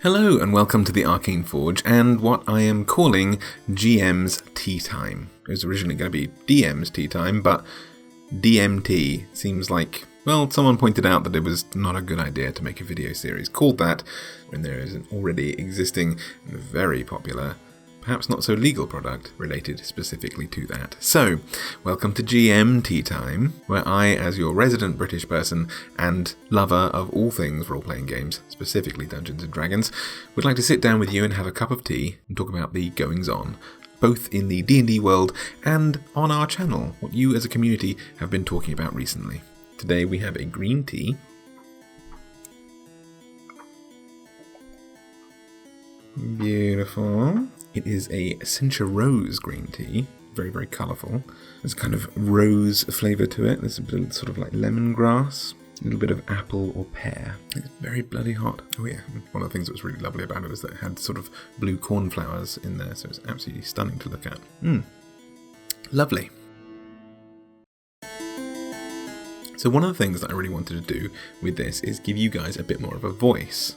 Hello and welcome to the Arcane Forge and what I am calling GM's Tea Time. It was originally going to be DM's Tea Time, but DMT seems like, well, someone pointed out that it was not a good idea to make a video series called that when there is an already existing and very popular, perhaps not so legal product related specifically to that. So, welcome to GM Tea Time, where I, as your resident British person and lover of all things role-playing games, specifically Dungeons & Dragons, would like to sit down with you and have a cup of tea and talk about the goings-on, both in the D&D world and on our channel, what you as a community have been talking about recently. Today we have a green tea. Beautiful. It is a Cincha Rose green tea, very, very colourful. There's kind of rose flavour to it. There's a bit of sort of like lemongrass, a little bit of apple or pear. It's very bloody hot. Oh yeah, one of the things that was really lovely about it was that it had sort of blue cornflowers in there, so it's absolutely stunning to look at. Lovely. So one of the things that I really wanted to do with this is give you guys a bit more of a voice.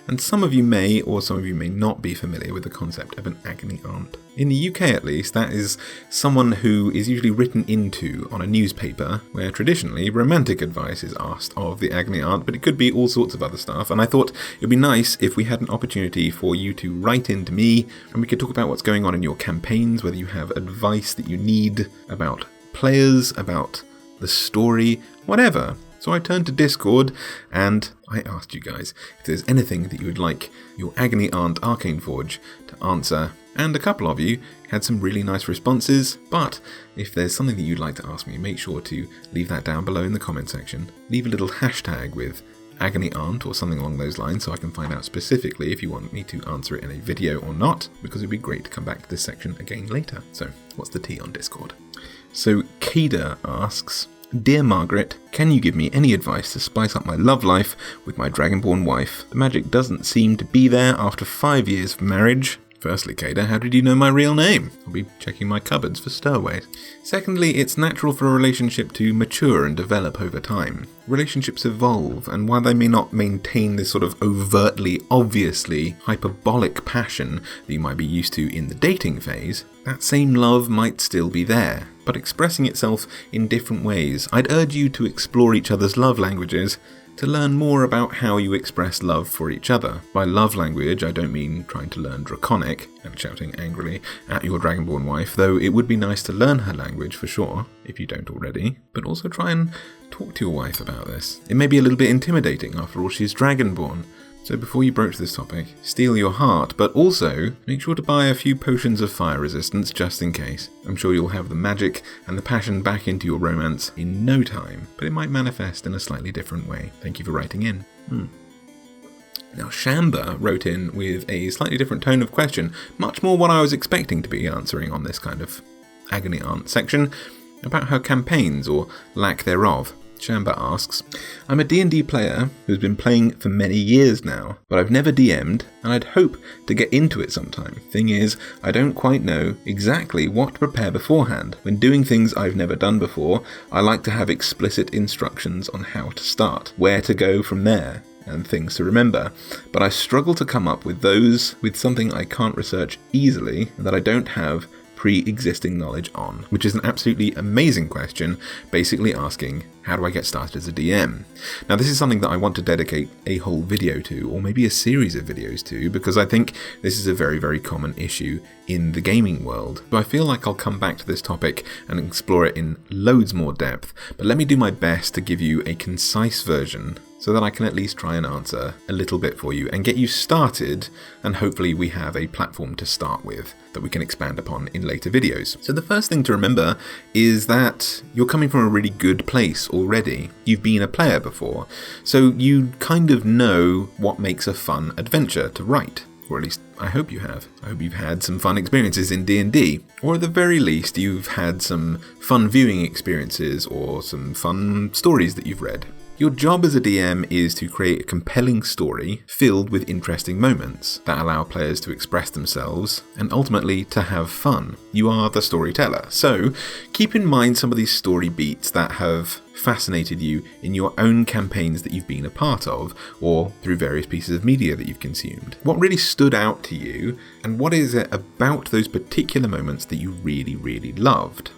And some of you may, or some of you may not be familiar with the concept of an Agony Aunt. In the UK at least, that is someone who is usually written into on a newspaper, where traditionally romantic advice is asked of the Agony Aunt, but it could be all sorts of other stuff. And I thought it would be nice if we had an opportunity for you to write into me, and we could talk about what's going on in your campaigns, whether you have advice that you need about players, about the story, whatever. So I turned to Discord and I asked you guys if there's anything that you would like your Agony Aunt Arcane Forge to answer, and a couple of you had some really nice responses, but if there's something that you'd like to ask me, make sure to leave that down below in the comment section. Leave a little hashtag with Agony Aunt or something along those lines so I can find out specifically if you want me to answer it in a video or not, because it'd be great to come back to this section again later. So, what's the tea on Discord? So, Kender asks, Dear Margaret, can you give me any advice to spice up my love life with my dragonborn wife? The magic doesn't seem to be there after 5 years of marriage. Firstly, Kender, how did you know my real name? I'll be checking my cupboards for stowaways. Secondly, it's natural for a relationship to mature and develop over time. Relationships evolve, and while they may not maintain this sort of overtly, obviously, hyperbolic passion that you might be used to in the dating phase, that same love might still be there, but expressing itself in different ways. I'd urge you to explore each other's love languages to learn more about how you express love for each other. By love language, I don't mean trying to learn Draconic and shouting angrily at your dragonborn wife, though it would be nice to learn her language for sure, if you don't already, but also try and talk to your wife about this. It may be a little bit intimidating, after all she's dragonborn. So before you broach this topic, steel your heart, but also make sure to buy a few potions of fire resistance just in case. I'm sure you'll have the magic and the passion back into your romance in no time, but it might manifest in a slightly different way. Thank you for writing in. Now Shamba wrote in with a slightly different tone of question, much more what I was expecting to be answering on this kind of Agony Aunt section, about her campaigns or lack thereof. Shamba asks, I'm a D&D player who's been playing for many years now, but I've never DM'd and I'd hope to get into it sometime. Thing is, I don't quite know exactly what to prepare beforehand. When doing things I've never done before, I like to have explicit instructions on how to start, where to go from there, and things to remember, but I struggle to come up with those with something I can't research easily and that I don't have pre-existing knowledge on, which is an absolutely amazing question, basically asking, how do I get started as a DM? Now this is something that I want to dedicate a whole video to, or maybe a series of videos to, because I think this is a very, very common issue in the gaming world. So I feel like I'll come back to this topic and explore it in loads more depth, but let me do my best to give you a concise version so that I can at least try and answer a little bit for you and get you started, and hopefully we have a platform to start with that we can expand upon in later videos. So the first thing to remember is that you're coming from a really good place already. You've been a player before, so you kind of know what makes a fun adventure to write. Or at least, I hope you have. I hope you've had some fun experiences in D&D. Or at the very least, you've had some fun viewing experiences or some fun stories that you've read. Your job as a DM is to create a compelling story filled with interesting moments that allow players to express themselves and ultimately to have fun. You are the storyteller, so keep in mind some of these story beats that have fascinated you in your own campaigns that you've been a part of, or through various pieces of media that you've consumed? What really stood out to you, and what is it about those particular moments that you really, really loved?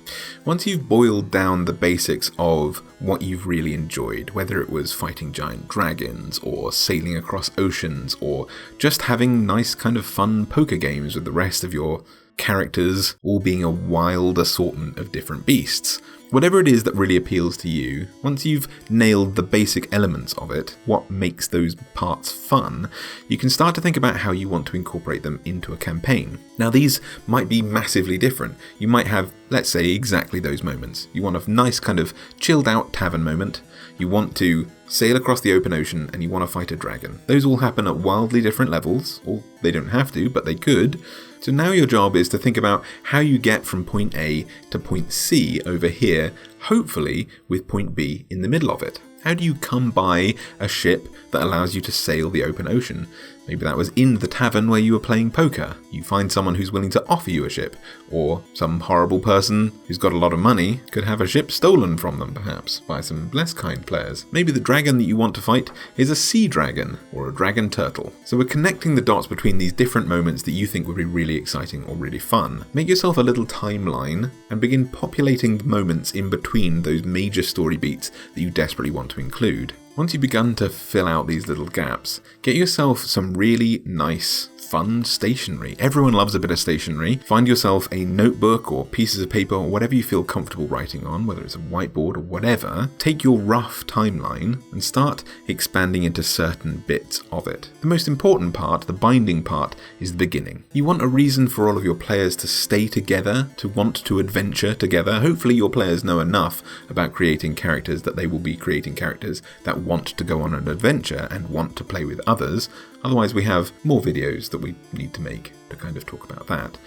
Once you've boiled down the basics of what you've really enjoyed, whether it was fighting giant dragons, or sailing across oceans, or just having nice kind of fun poker games with the rest of your characters all being a wild assortment of different beasts. Whatever it is that really appeals to you, once you've nailed the basic elements of it, what makes those parts fun, you can start to think about how you want to incorporate them into a campaign. Now, these might be massively different. You might have, let's say, exactly those moments. You want a nice kind of chilled out tavern moment. You want to sail across the open ocean, and you want to fight a dragon. Those all happen at wildly different levels, or they don't have to, but they could. So now your job is to think about how you get from point A to point C over here, hopefully with point B in the middle of it. How do you come by a ship that allows you to sail the open ocean? Maybe that was in the tavern where you were playing poker. You find someone who's willing to offer you a ship, or some horrible person who's got a lot of money could have a ship stolen from them, perhaps, by some less kind players. Maybe the dragon that you want to fight is a sea dragon, or a dragon turtle. So we're connecting the dots between these different moments that you think would be really exciting or really fun. Make yourself a little timeline, and begin populating the moments in between those major story beats that you desperately want to include. Once you've begun to fill out these little gaps, get yourself some really nice, fun stationery. Everyone loves a bit of stationery. Find yourself a notebook or pieces of paper or whatever you feel comfortable writing on, whether it's a whiteboard or whatever. Take your rough timeline and start expanding into certain bits of it. The most important part, the binding part, is the beginning. You want a reason for all of your players to stay together, to want to adventure together. Hopefully your players know enough about creating characters that they will be creating characters that want to go on an adventure and want to play with others. Otherwise we have more videos that we need to make to kind of talk about that.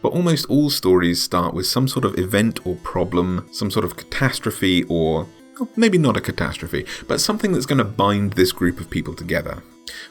But almost all stories start with some sort of event or problem, some sort of catastrophe, or maybe not a catastrophe, but something that's going to bind this group of people together.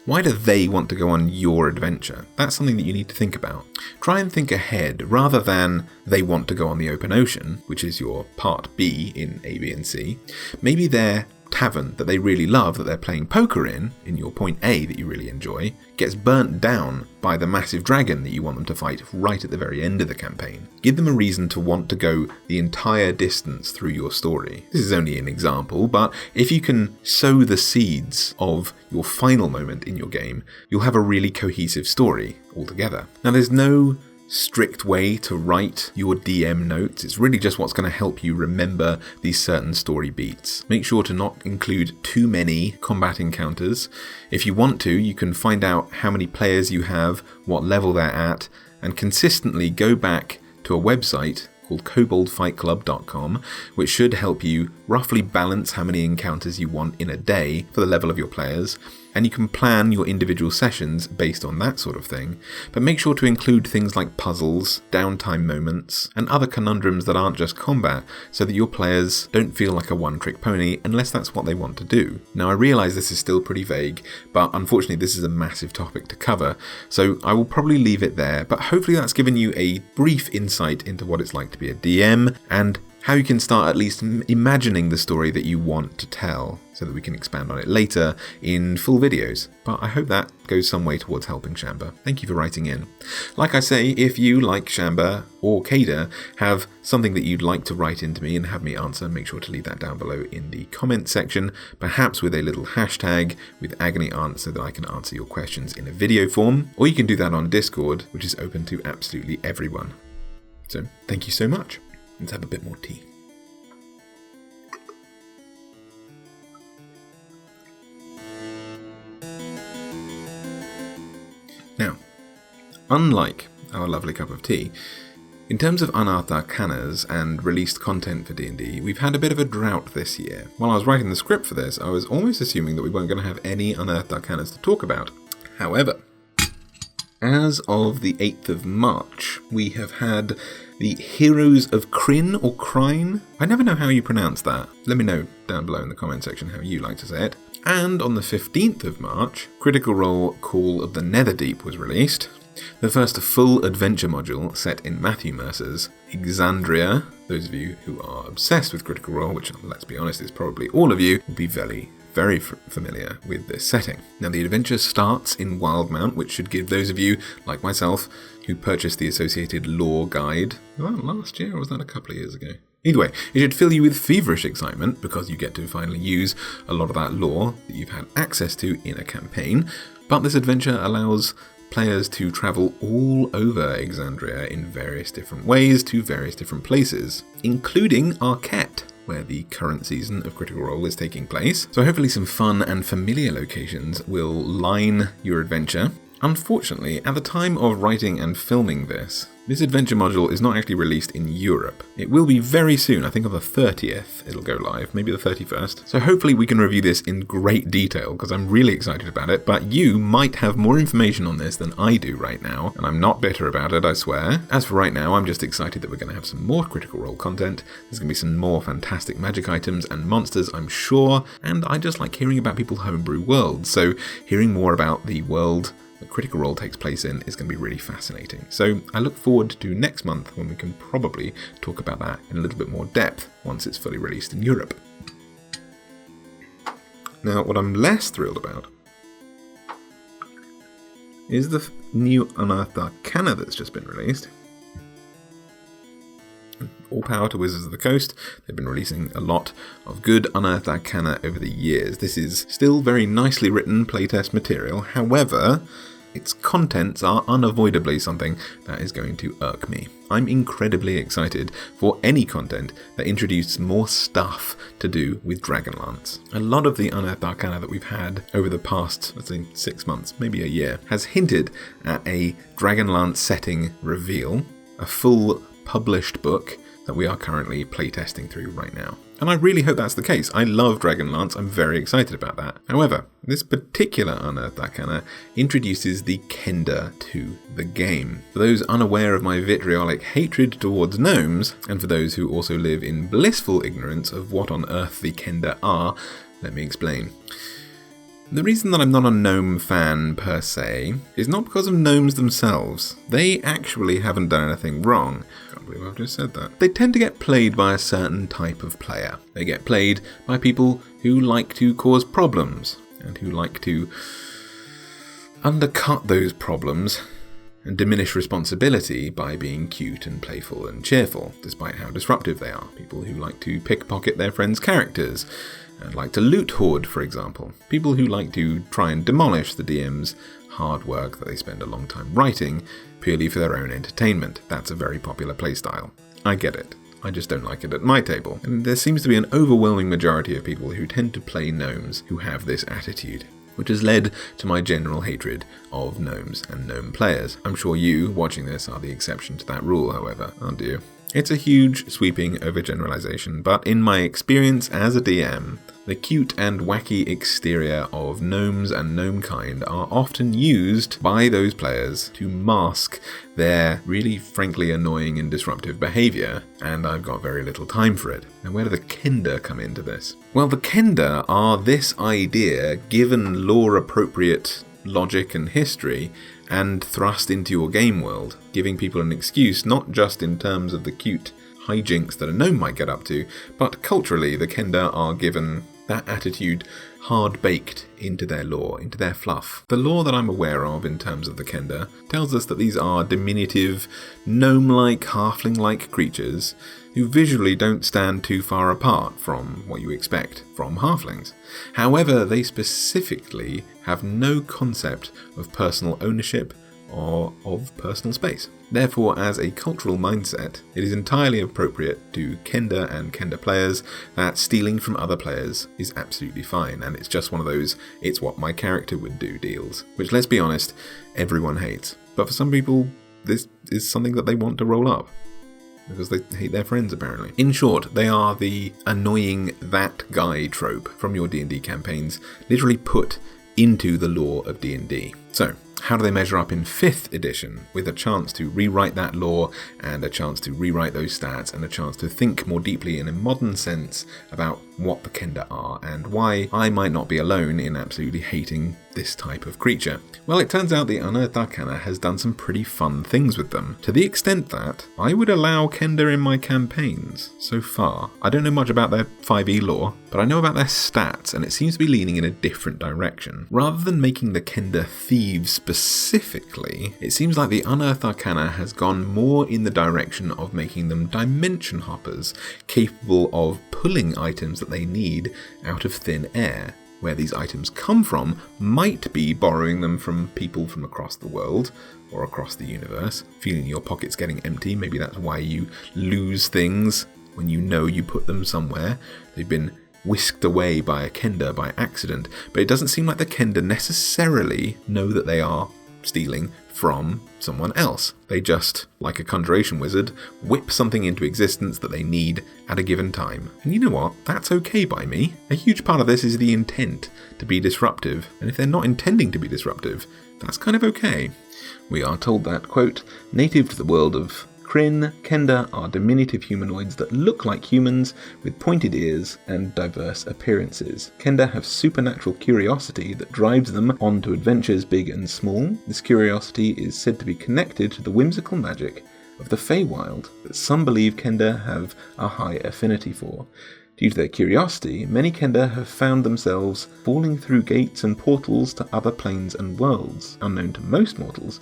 Why do they want to go on your adventure? That's something that you need to think about. Try and think ahead rather than they want to go on the open ocean, which is your part B in A, B and C. Maybe their tavern that they really love, that they're playing poker in your point A that you really enjoy, gets burnt down by the massive dragon that you want them to fight right at the very end of the campaign. Give them a reason to want to go the entire distance through your story. This is only an example, but if you can sow the seeds of your final moment in your game, you'll have a really cohesive story altogether. Now, there's no strict way to write your DM notes. It's really just what's going to help you remember these certain story beats. Make sure to not include too many combat encounters. If you want to, you can find out how many players you have, what level they're at, and consistently go back to a website called koboldfightclub.com, which should help you roughly balance how many encounters you want in a day for the level of your players. And you can plan your individual sessions based on that sort of thing, but make sure to include things like puzzles, downtime moments, and other conundrums that aren't just combat, so that your players don't feel like a one-trick pony unless that's what they want to do. Now, I realise this is still pretty vague, but unfortunately this is a massive topic to cover, so I will probably leave it there, but hopefully that's given you a brief insight into what it's like to be a DM, and how you can start at least imagining the story that you want to tell, so that we can expand on it later in full videos. But I hope that goes some way towards helping Shamba. Thank you for writing in. Like I say, if you, like Shamba or Kender, have something that you'd like to write into me and have me answer, make sure to leave that down below in the comment section, perhaps with a little hashtag with Agony Aunt so that I can answer your questions in a video form. Or you can do that on Discord, which is open to absolutely everyone. So thank you so much. Let's have a bit more tea. Now, unlike our lovely cup of tea, in terms of unearthed arcanas and released content for D&D, we've had a bit of a drought this year. While I was writing the script for this, I was almost assuming that we weren't going to have any unearthed arcanas to talk about. However, as of the 8th of March, we have had the Heroes of Kryn or Kryn. I never know how you pronounce that. Let me know down below in the comment section how you like to say it. And on the 15th of March, Critical Role Call of the Netherdeep was released. The first full adventure module set in Matthew Mercer's Exandria. Those of you who are obsessed with Critical Role, which let's be honest is probably all of you, will be very familiar with this setting. Now the adventure starts in Wildmount, which should give those of you, like myself, who purchased the associated lore guide, was that last year or was that a couple of years ago? Either way, it should fill you with feverish excitement because you get to finally use a lot of that lore that you've had access to in a campaign, but this adventure allows players to travel all over Exandria in various different ways to various different places, including Arcane, where the current season of Critical Role is taking place. So hopefully some fun and familiar locations will line your adventure. Unfortunately, at the time of writing and filming this adventure module is not actually released in Europe. It will be very soon, I think on the 30th it'll go live, maybe the 31st. So hopefully we can review this in great detail because I'm really excited about it, but you might have more information on this than I do right now, and I'm not bitter about it, I swear. As for right now, I'm just excited that we're going to have some more Critical Role content. There's going to be some more fantastic magic items and monsters, I'm sure, and I just like hearing about people's homebrew worlds, so hearing more about the world that Critical Role takes place in is going to be really fascinating. So I look forward to next month when we can probably talk about that in a little bit more depth once it's fully released in Europe. Now, what I'm less thrilled about is the new Unearthed Arcana that's just been released. All power to Wizards of the Coast. They've been releasing a lot of good Unearthed Arcana over the years. This is still very nicely written playtest material. However, its contents are unavoidably something that is going to irk me. I'm incredibly excited for any content that introduces more stuff to do with Dragonlance. A lot of the Unearthed Arcana that we've had over the past, let's say, 6 months, maybe a year, has hinted at a Dragonlance setting reveal, a full published book that we are currently playtesting through right now. And I really hope that's the case. I love Dragonlance, I'm very excited about that. However, this particular Unearthed Arcana introduces the Kender to the game. For those unaware of my vitriolic hatred towards gnomes, and for those who also live in blissful ignorance of what on earth the Kender are, let me explain. The reason that I'm not a gnome fan per se is not because of gnomes themselves. They actually haven't done anything wrong. I can't believe I've just said that. They tend to get played by a certain type of player. They get played by people who like to cause problems and who like to undercut those problems and diminish responsibility by being cute and playful and cheerful, despite how disruptive they are. People who like to pickpocket their friends' characters, and like to loot hoard, for example. People who like to try and demolish the DM's hard work that they spend a long time writing, purely for their own entertainment. That's a very popular playstyle. I get it. I just don't like it at my table. And there seems to be an overwhelming majority of people who tend to play gnomes who have this attitude, which has led to my general hatred of gnomes and gnome players. I'm sure you, watching this, are the exception to that rule, however, aren't you? It's a huge, sweeping overgeneralization, but in my experience as a DM, the cute and wacky exterior of gnomes and gnomekind are often used by those players to mask their really frankly annoying and disruptive behaviour, and I've got very little time for it. Now, where do the Kender come into this? Well, the Kender are this idea given lore-appropriate logic and history and thrust into your game world, giving people an excuse not just in terms of the cute hijinks that a gnome might get up to, but culturally the Kender are given that attitude hard-baked into their lore, into their fluff. The lore that I'm aware of in terms of the Kender tells us that these are diminutive, gnome-like, halfling-like creatures who visually don't stand too far apart from what you expect from halflings. However, they specifically have no concept of personal ownership or of personal space. Therefore, as a cultural mindset, it is entirely appropriate to Kender and Kender players that stealing from other players is absolutely fine, and it's just one of those "it's what my character would do" deals, which, let's be honest, everyone hates. But for some people, this is something that they want to roll up, because they hate their friends, apparently. In short, they are the annoying that guy trope from your D&D campaigns, literally put into the lore of D&D. So, how do they measure up in 5th edition, with a chance to rewrite that lore, and a chance to rewrite those stats, and a chance to think more deeply in a modern sense about what the Kender are, and why I might not be alone in absolutely hating this type of creature? Well, it turns out the Unearthed Arcana has done some pretty fun things with them, to the extent that I would allow Kender in my campaigns so far. I don't know much about their 5e lore, but I know about their stats, and it seems to be leaning in a different direction. Rather than making the Kender thieves specifically, it seems like the Unearthed Arcana has gone more in the direction of making them dimension hoppers, capable of pulling items that they need out of thin air. Where these items come from might be borrowing them from people from across the world or across the universe. Feeling your pockets getting empty, maybe that's why you lose things when you know you put them somewhere. They've been whisked away by a Kender by accident, but it doesn't seem like the Kender necessarily know that they are stealing from someone else. They just, like a conjuration wizard, whip something into existence that they need at a given time. And you know what? That's okay by me. A huge part of this is the intent to be disruptive, and if they're not intending to be disruptive, that's kind of okay. We are told that, quote, native to the world of Kryn, Kender are diminutive humanoids that look like humans with pointed ears and diverse appearances. Kender have supernatural curiosity that drives them on to adventures big and small. This curiosity is said to be connected to the whimsical magic of the Feywild that some believe Kender have a high affinity for. Due to their curiosity, many Kender have found themselves falling through gates and portals to other planes and worlds. Unknown to most mortals,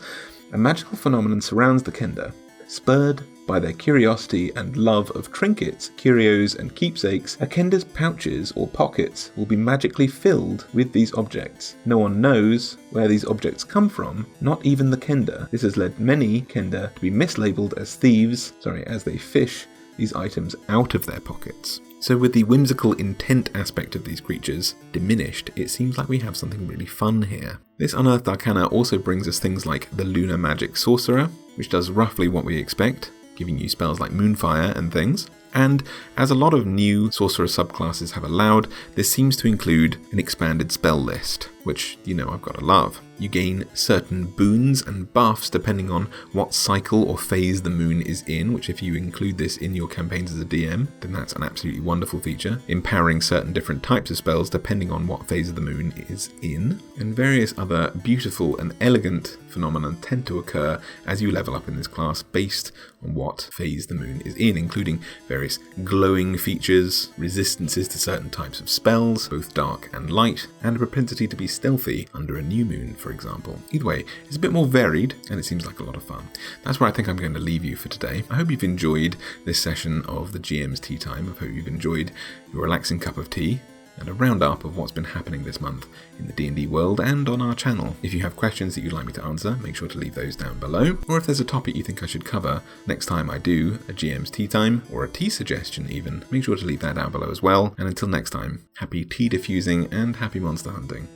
a magical phenomenon surrounds the Kender. Spurred by their curiosity and love of trinkets, curios, and keepsakes, a Kender's pouches or pockets will be magically filled with these objects. No one knows where these objects come from, not even the Kender. This has led many Kender to be mislabeled as thieves, as they fish these items out of their pockets. So with the whimsical intent aspect of these creatures diminished, it seems like we have something really fun here. This Unearthed Arcana also brings us things like the Lunar Magic Sorcerer, which does roughly what we expect, giving you spells like Moonfire and things. And as a lot of new sorcerer subclasses have allowed, this seems to include an expanded spell list, which, I've got to love. You gain certain boons and buffs depending on what cycle or phase the moon is in, which if you include this in your campaigns as a DM, then that's an absolutely wonderful feature. Empowering certain different types of spells depending on what phase of the moon is in. And various other beautiful and elegant phenomena tend to occur as you level up in this class based on what phase the moon is in, including various glowing features, resistances to certain types of spells, both dark and light, and a propensity to be stealthy under a new moon, for example. Either way, it's a bit more varied, and it seems like a lot of fun. That's where I think I'm going to leave you for today. I hope you've enjoyed this session of the GM's Tea Time. I hope you've enjoyed your relaxing cup of tea, and a roundup of what's been happening this month in the D&D world and on our channel. If you have questions that you'd like me to answer, make sure to leave those down below, or if there's a topic you think I should cover next time I do a GM's Tea Time, or a tea suggestion even, make sure to leave that down below as well. And until next time, happy tea diffusing and happy monster hunting.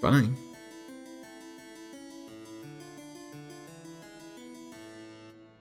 Bye!